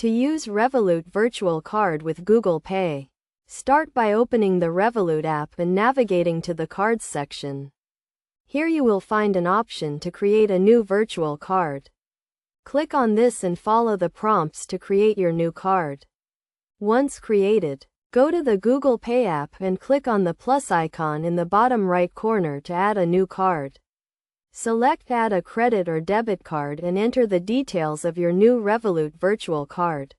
To use Revolut Virtual Card with Google Pay, start by opening the Revolut app and navigating to the Cards section. Here you will find an option to create a new virtual card. Click on this and follow the prompts to create your new card. Once created, go to the Google Pay app and click on the plus icon in the bottom right corner to add a new card. Select Add a credit or debit card and enter the details of your new Revolut virtual card.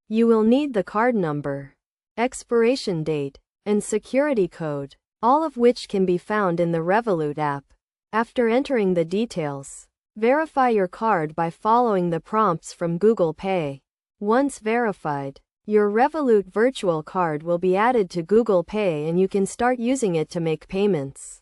You will need the card number, expiration date, and security code, all of which can be found in the Revolut app. After entering the details, verify your card by following the prompts from Google Pay. Once verified, your Revolut virtual card will be added to Google Pay and you can start using it to make payments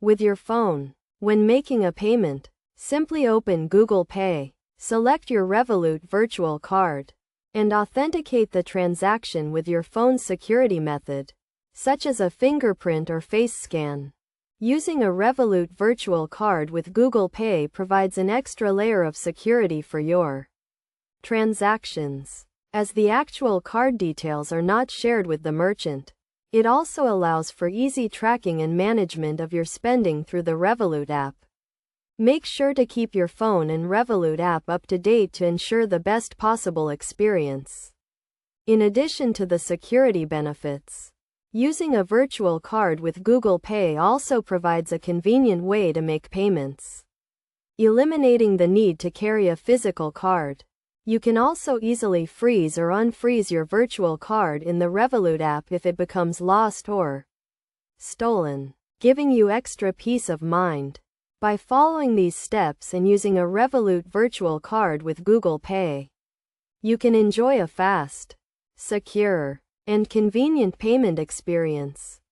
with your phone. When making a payment, simply open Google Pay, select your Revolut virtual card, and authenticate the transaction with your phone's security method, such as a fingerprint or face scan. Using a Revolut virtual card with Google Pay provides an extra layer of security for your transactions, as the actual card details are not shared with the merchant. It also allows for easy tracking and management of your spending through the Revolut app. Make sure to keep your phone and Revolut app up to date to ensure the best possible experience. In addition to the security benefits, using a virtual card with Google Pay also provides a convenient way to make payments, eliminating the need to carry a physical card. You can also easily freeze or unfreeze your virtual card in the Revolut app if it becomes lost or stolen, giving you extra peace of mind. By following these steps and using a Revolut virtual card with Google Pay, you can enjoy a fast, secure, and convenient payment experience.